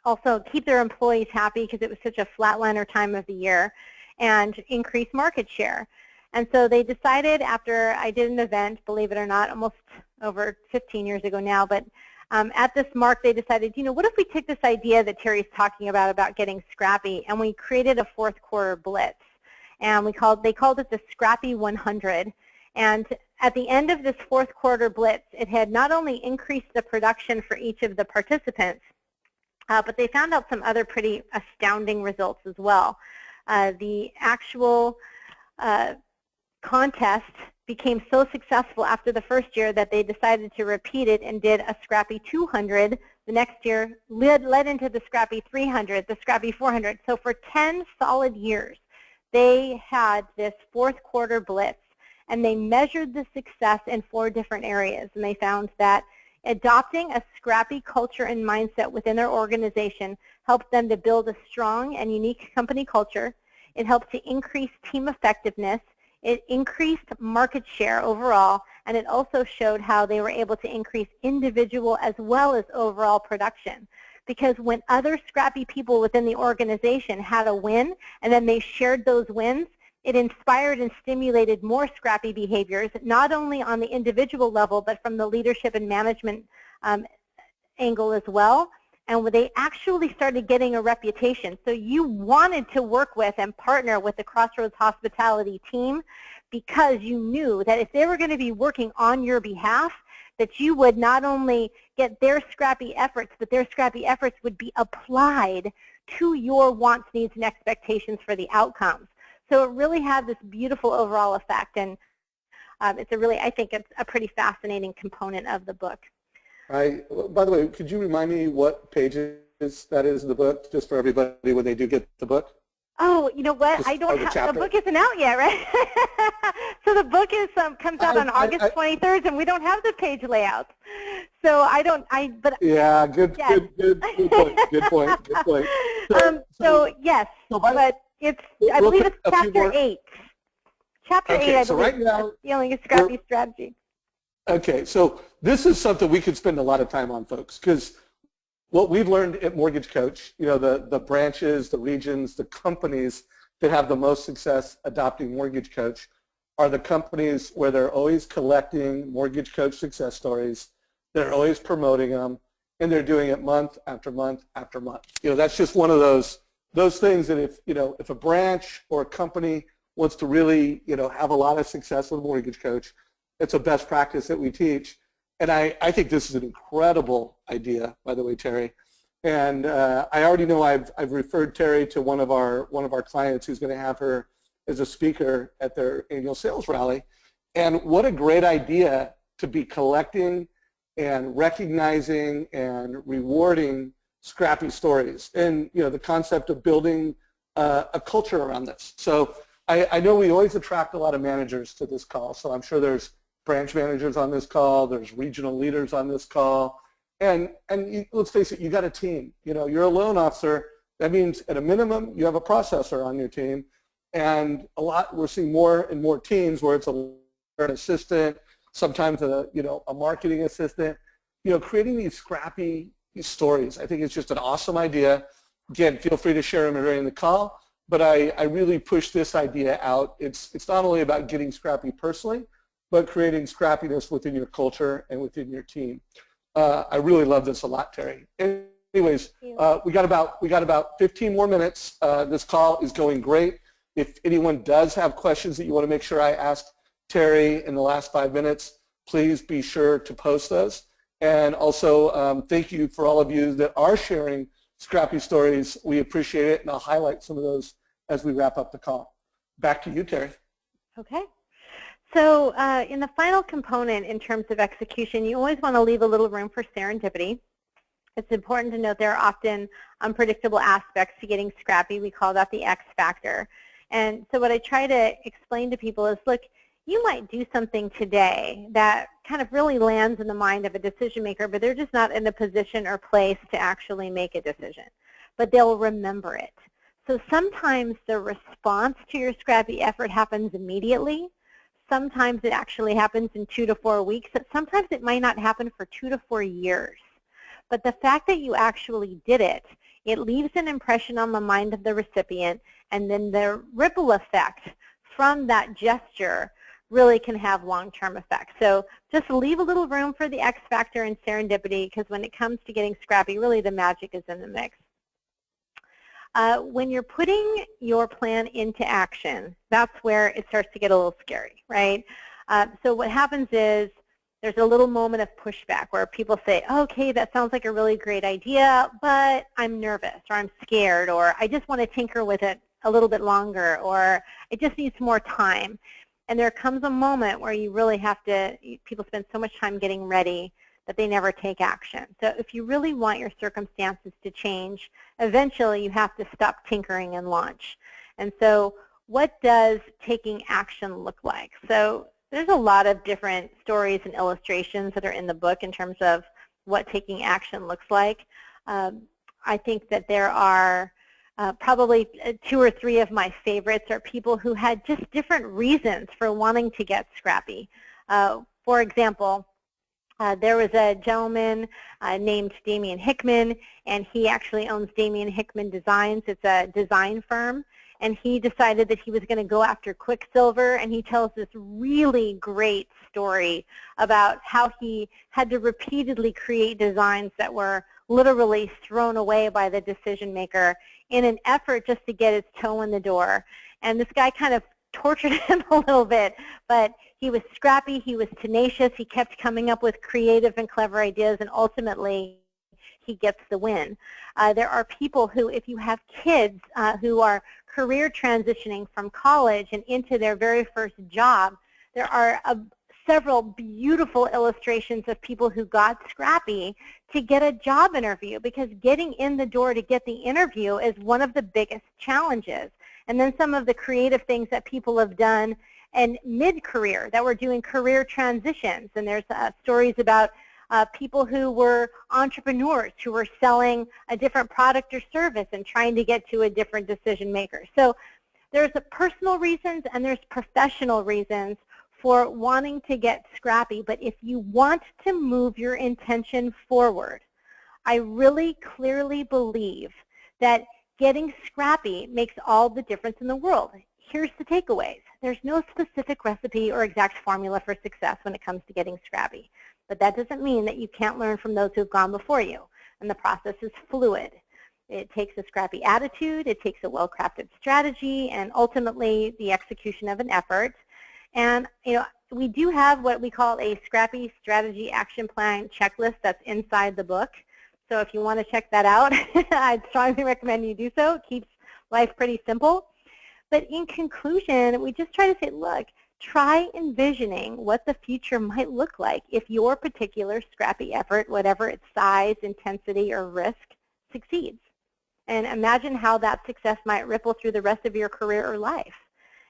also keep their employees happy because it was such a flatliner time of the year, and increase market share. And so they decided, after I did an event, believe it or not, almost over 15 years ago now, but at this mark they decided, what if we took this idea that Terry's talking about getting scrappy, and we created a fourth quarter blitz. And they called it the Scrappy 100. And at the end of this fourth quarter blitz, it had not only increased the production for each of the participants, but they found out some other pretty astounding results as well. The actual contest became so successful after the first year that they decided to repeat it and did a Scrappy 200. The next year led into the Scrappy 300, the Scrappy 400. So for 10 solid years, they had this fourth quarter blitz, and they measured the success in 4 different areas. And they found that adopting a scrappy culture and mindset within their organization helped them to build a strong and unique company culture. It helped to increase team effectiveness. It increased market share overall, and it also showed how they were able to increase individual as well as overall production. Because when other scrappy people within the organization had a win, and then they shared those wins, it inspired and stimulated more scrappy behaviors, not only on the individual level, but from the leadership and management angle as well. And they actually started getting a reputation. So you wanted to work with and partner with the CROSSROADS Hospitality team because you knew that if they were going to be working on your behalf, that you would not only get their scrappy efforts, but their scrappy efforts would be applied to your wants, needs, and expectations for the outcomes. So it really had this beautiful overall effect, and I think it's a pretty fascinating component of the book. By the way, could you remind me what pages that is in the book, just for everybody when they do get the book? Oh, you know what? I don't have, the book isn't out yet, right? So the book is comes out on August 23rd, and we don't have the page layouts. So yeah, good point. Good point. Yes, but it's I believe it's chapter 8. Chapter 8, I believe. So right now, Feeling a Scrappy strategy. Okay, so this is something we could spend a lot of time on, folks, because what we've learned at Mortgage Coach, the branches, the regions, the companies that have the most success adopting Mortgage Coach are the companies where they're always collecting Mortgage Coach success stories, they're always promoting them, and they're doing it month after month after month. That's just one of those things that if a branch or a company wants to really have a lot of success with Mortgage Coach, it's a best practice that we teach. And I think this is an incredible idea, by the way, Terri. And I already know I've referred Terri to one of our clients who's going to have her as a speaker at their annual sales rally. And what a great idea to be collecting and recognizing and rewarding Scrappy stories, and the concept of building a culture around this. So I know we always attract a lot of managers to this call, so I'm sure there's branch managers on this call, there's regional leaders on this call, and let's face it, you got a team. You're a loan officer. That means at a minimum you have a processor on your team, and we're seeing more and more teams where it's an assistant, sometimes a marketing assistant. Creating these Scrappy stories, I think it's just an awesome idea. Again, feel free to share them during the call, but I really push this idea out. It's not only about getting Scrappy personally, but creating Scrappiness within your culture and within your team. I really love this a lot, Terri. Anyways, we got about 15 more minutes. This call is going great. If anyone does have questions that you want to make sure I ask Terri in the last 5 minutes, please be sure to post those. And also, thank you for all of you that are sharing Scrappy stories. We appreciate it, and I'll highlight some of those as we wrap up the call. Back to you, Terri. Okay. So in the final component in terms of execution, you always want to leave a little room for serendipity. It's important to note there are often unpredictable aspects to getting Scrappy. We call that the X factor. And so what I try to explain to people is, look, you might do something today that kind of really lands in the mind of a decision maker, but they're just not in a position or place to actually make a decision. But they'll remember it. So sometimes the response to your Scrappy effort happens immediately. Sometimes it actually happens in 2 to 4 weeks. Sometimes it might not happen for 2 to 4 years. But the fact that you actually did it, it leaves an impression on the mind of the recipient, and then the ripple effect from that gesture really can have long-term effects. So just leave a little room for the X factor and serendipity, because when it comes to getting Scrappy, really the magic is in the mix. When you're putting your plan into action, that's where it starts to get a little scary, right? So what happens is there's a little moment of pushback where people say, okay, that sounds like a really great idea, but I'm nervous, or I'm scared, or I just want to tinker with it a little bit longer, or it just needs more time. And there comes a moment where you really have to, people spend so much time getting ready that they never take action. So if you really want your circumstances to change, eventually you have to stop tinkering and launch. And so what does taking action look like? So there's a lot of different stories and illustrations that are in the book in terms of what taking action looks like. I think that there are probably 2 or 3 of my favorites are people who had just different reasons for wanting to get Scrappy. For example, there was a gentleman named Damian Hickman, and he actually owns Damian Hickman Designs. It's a design firm, and he decided that he was going to go after Quicksilver, and he tells this really great story about how he had to repeatedly create designs that were literally thrown away by the decision maker in an effort just to get his toe in the door. And this guy kind of tortured him a little bit, but he was scrappy, he was tenacious, he kept coming up with creative and clever ideas, and ultimately he gets the win. There are people who, if you have kids who are career transitioning from college and into their very first job, there are several beautiful illustrations of people who got Scrappy to get a job interview, because getting in the door to get the interview is one of the biggest challenges. And then some of the creative things that people have done and mid-career that were doing career transitions. And there's stories about people who were entrepreneurs who were selling a different product or service and trying to get to a different decision maker. So there's personal reasons and there's professional reasons for wanting to get scrappy. But if you want to move your intention forward, I really clearly believe that getting scrappy makes all the difference in the world. Here's the takeaways. There's no specific recipe or exact formula for success when it comes to getting scrappy. But that doesn't mean that you can't learn from those who've gone before you. And the process is fluid. It takes a scrappy attitude, it takes a well-crafted strategy, and ultimately the execution of an effort. And we do have what we call a Scrappy Strategy Action Plan checklist that's inside the book. So if you want to check that out, I'd strongly recommend you do so. It keeps life pretty simple. But in conclusion, we just try to say, look, try envisioning what the future might look like if your particular scrappy effort, whatever its size, intensity, or risk, succeeds. And imagine how that success might ripple through the rest of your career or life.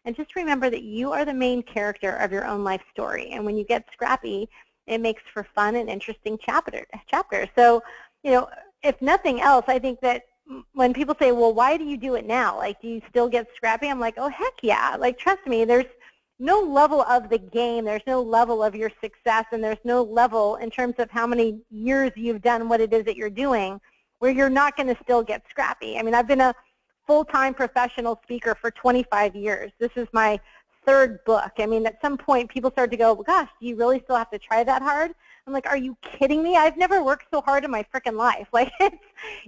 And just remember that you are the main character of your own life story. And when you get scrappy, it makes for fun and interesting chapters. So, if nothing else, I think that when people say, well, why do you do it now? Like, do you still get scrappy? I'm like, oh, heck yeah. Like, trust me, there's no level of the game, there's no level of your success, and there's no level in terms of how many years you've done what it is that you're doing where you're not going to still get scrappy. I mean, I've been a full-time professional speaker for 25 years. This is my third book. I mean, at some point, people start to go, well, gosh, do you really still have to try that hard? I'm like, are you kidding me? I've never worked so hard in my frickin' life. Like,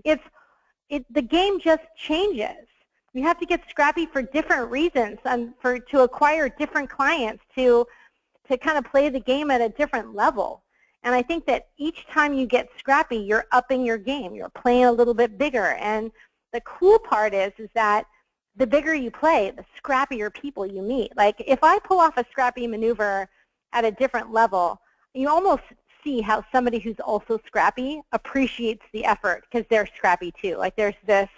the game just changes. You have to get scrappy for different reasons and to acquire different clients, to kind of play the game at a different level. And I think that each time you get scrappy, you're upping your game. You're playing a little bit bigger. And the cool part is that the bigger you play, the scrappier people you meet. Like, if I pull off a scrappy maneuver at a different level, you almost see how somebody who's also scrappy appreciates the effort because they're scrappy too. Like, there's this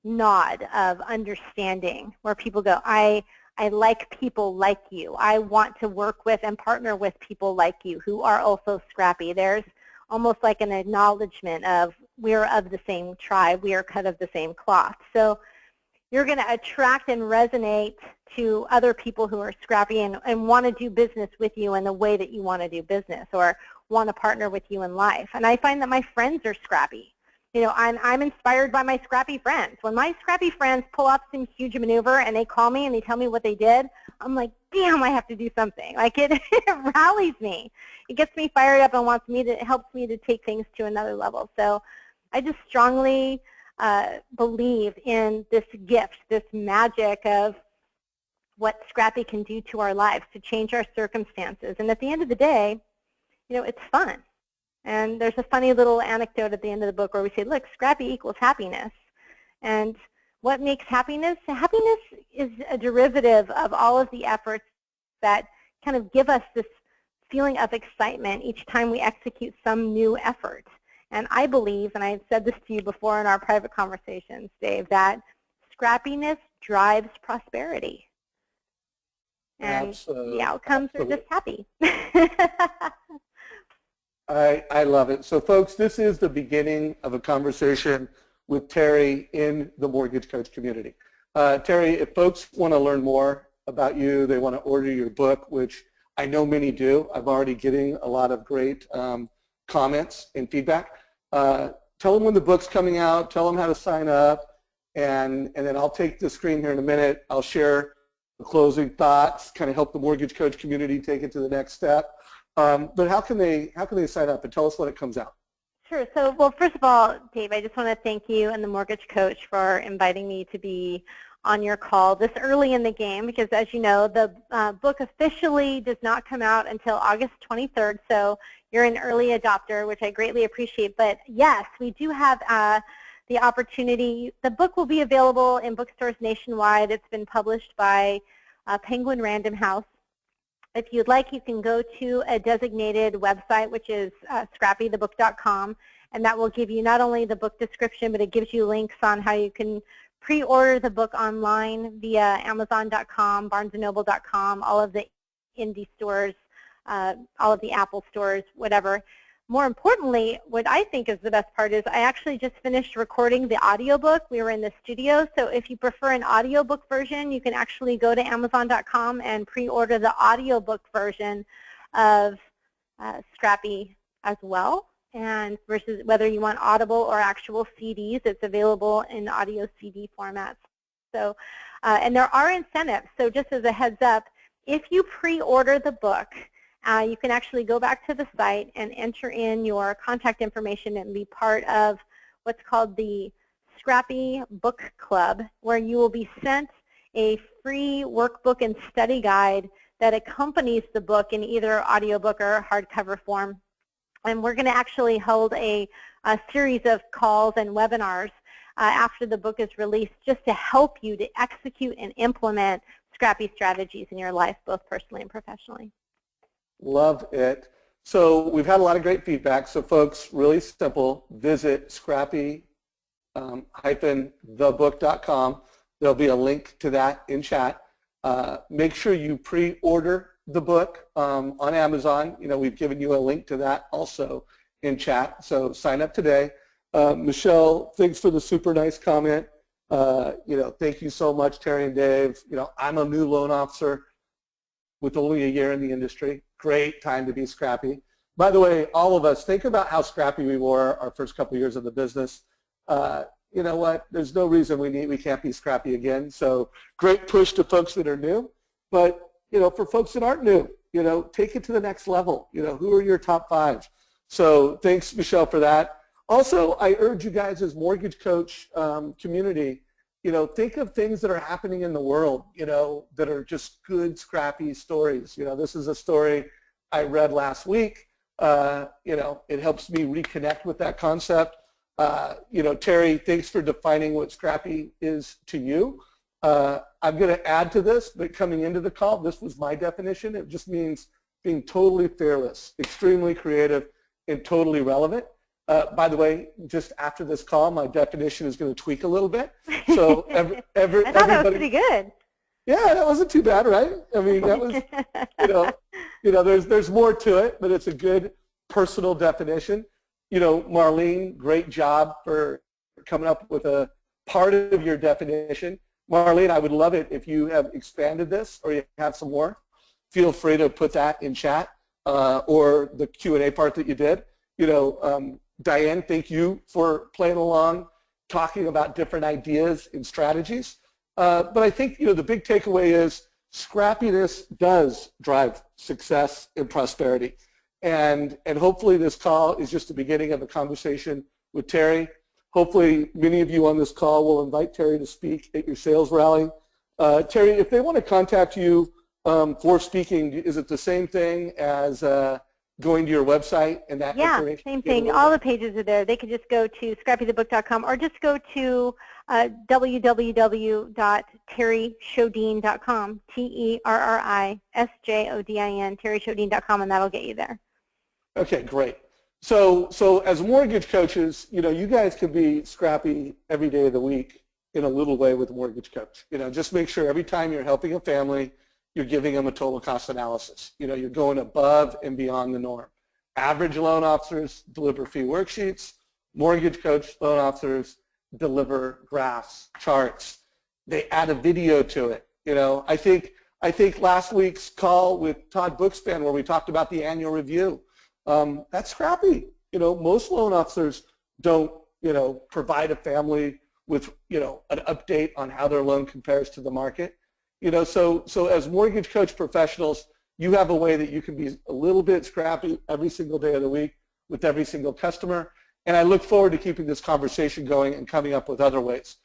nod of understanding where people go, I like people like you. I want to work with and partner with people like you who are also scrappy. There's almost like an acknowledgement of we're of the same tribe, we are cut of the same cloth. So you're going to attract and resonate to other people who are scrappy and want to do business with you in the way that you want to do business or want to partner with you in life. And I find that my friends are scrappy. I'm inspired by my scrappy friends. When my scrappy friends pull off some huge maneuver and they call me and they tell me what they did, I'm like, damn, I have to do something. Like, it rallies me. It gets me fired up and helps me to take things to another level. So I just strongly believe in this gift, this magic of what Scrappy can do to our lives to change our circumstances. And at the end of the day, it's fun. And there's a funny little anecdote at the end of the book where we say, look, Scrappy equals happiness. And what makes happiness? Happiness is a derivative of all of the efforts that kind of give us this feeling of excitement each time we execute some new effort. And I believe, and I've said this to you before in our private conversations, Dave, that scrappiness drives prosperity. And the outcomes are just happy. I love it. So, folks, this is the beginning of a conversation with Terri in the Mortgage Coach community. Terri, if folks want to learn more about you, they want to order your book, which I know many do. I'm already getting a lot of great comments and feedback. Tell them when the book's coming out. Tell them how to sign up. And then I'll take the screen here in a minute. I'll share the closing thoughts, kind of help the Mortgage Coach community take it to the next step. But how can they sign up, and tell us when it comes out? Sure. So, well, first of all, Dave, I just want to thank you and the Mortgage Coach for inviting me to be on your call this early in the game, because as you know, the book officially does not come out until August 23rd, so you're an early adopter, which I greatly appreciate. But yes, we do have the opportunity. The book will be available in bookstores nationwide. It's been published by Penguin Random House. If you'd like, you can go to a designated website, which is scrappythebook.com, and that will give you not only the book description, but it gives you links on how you can pre-order the book online via Amazon.com, BarnesandNoble.com, all of the indie stores, all of the Apple stores, whatever. More importantly, what I think is the best part is I actually just finished recording the audiobook. We were in the studio, so if you prefer an audiobook version, you can actually go to Amazon.com and pre-order the audiobook version of Scrappy as well. And versus whether you want Audible or actual CDs, it's available in audio CD formats. So, and there are incentives. So just as a heads up, if you pre-order the book, you can actually go back to the site and enter in your contact information and be part of what's called the Scrappy Book Club, where you will be sent a free workbook and study guide that accompanies the book in either audiobook or hardcover form. And we're going to actually hold a series of calls and webinars after the book is released just to help you to execute and implement Scrappy strategies in your life, both personally and professionally. Love it. So we've had a lot of great feedback. So folks, really simple, visit scrappy-thebook.com. There'll be a link to that in chat. Make sure you pre-order the book on Amazon. You know, we've given you a link to that also in chat. So sign up today. Michelle, thanks for the super nice comment. You know, thank you so much, Terri and Dave. You know, I'm a new loan officer with only a year in the industry. Great time to be scrappy. By the way, all of us, think about how scrappy we were our first couple of years of the business. You know what? There's no reason we can't be scrappy again. So great push to folks that are new. But, you know, for folks that aren't new, you know, take it to the next level. You know, who are your top 5? So thanks, Michelle, for that. Also, I urge you guys as mortgage coach community, you know, think of things that are happening in the world, you know, that are just good, scrappy stories. You know, this is a story I read last week. You know, it helps me reconnect with that concept. You know, Terri, thanks for defining what scrappy is to you. I'm going to add to this, but coming into the call, this was my definition. It just means being totally fearless, extremely creative, and totally relevant. By the way, just after this call, my definition is going to tweak a little bit. So I thought that was pretty good. Yeah, that wasn't too bad, right? I mean, that was, you know, there's more to it, but it's a good personal definition. You know, Marlene, great job for coming up with a part of your definition. Marlene, I would love it if you have expanded this or you have some more. Feel free to put that in chat or the Q&A part that you did. You know, Diane, thank you for playing along, talking about different ideas and strategies. But I think, you know, the big takeaway is scrappiness does drive success and prosperity. And hopefully this call is just the beginning of a conversation with Terri. Hopefully many of you on this call will invite Terri to speak at your sales rally. Terri, if they want to contact you for speaking, is it the same thing as going to your website and that information? Yeah, same thing. All the pages are there. They can just go to scrappythebook.com or just go to www.terrisjodin.com, TerriSjodin, terrisjodin.com, and that'll get you there. Okay, great. So as mortgage coaches, you know, you guys can be scrappy every day of the week in a little way with a mortgage coach. You know, just make sure every time you're helping a family, you're giving them a total cost analysis. You know, you're going above and beyond the norm. Average loan officers deliver fee worksheets. Mortgage coach loan officers deliver graphs, charts. They add a video to it. You know, I think last week's call with Todd Bookspan where we talked about the annual review, that's scrappy. You know, most loan officers don't, you know, provide a family with, you know, an update on how their loan compares to the market. You know, so as mortgage coach professionals, you have a way that you can be a little bit scrappy every single day of the week with every single customer. And I look forward to keeping this conversation going and coming up with other ways.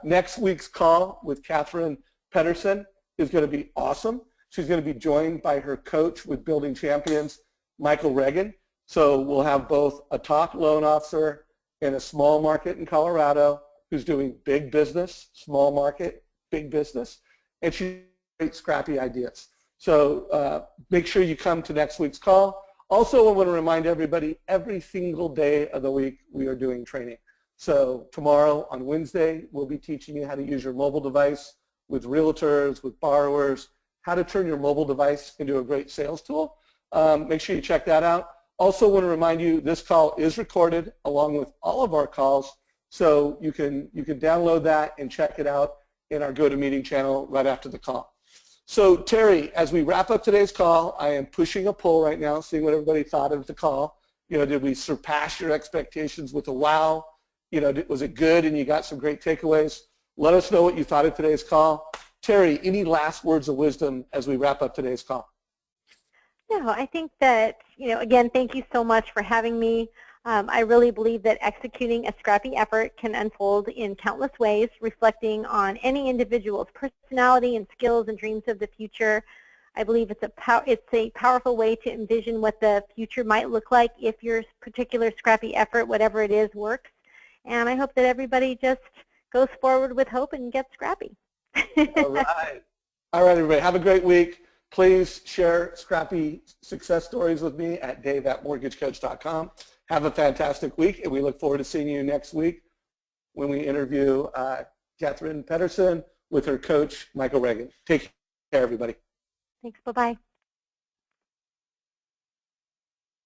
Next week's call with Catherine Pedersen is going to be awesome. She's going to be joined by her coach with Building Champions, Michael Reagan. So we'll have both a top loan officer in a small market in Colorado who's doing big business, small market, big business, and she's great scrappy ideas. So make sure you come to next week's call. Also, I want to remind everybody, every single day of the week we are doing training. So tomorrow on Wednesday, we'll be teaching you how to use your mobile device with realtors, with borrowers, how to turn your mobile device into a great sales tool. Make sure you check that out. Also want to remind you this call is recorded along with all of our calls, so you can download that and check it out in our GoToMeeting channel right after the call. So Terri, as we wrap up today's call, I am pushing a poll right now, seeing what everybody thought of the call. Did we surpass your expectations with a wow? Was it good and you got some great takeaways? Let us know what you thought of today's call. Terri, any last words of wisdom as we wrap up today's call? No, I think that, again, thank you so much for having me. I really believe that executing a Scrappy effort can unfold in countless ways, reflecting on any individual's personality and skills and dreams of the future. I believe it's a powerful way to envision what the future might look like if your particular Scrappy effort, whatever it is, works. And I hope that everybody just goes forward with hope and gets Scrappy. All right. All right, everybody. Have a great week. Please share Scrappy success stories with me at dave@mortgagecoach.com. Have a fantastic week, and we look forward to seeing you next week when we interview Catherine Pedersen with her coach, Michael Reagan. Take care, everybody. Thanks. Bye-bye.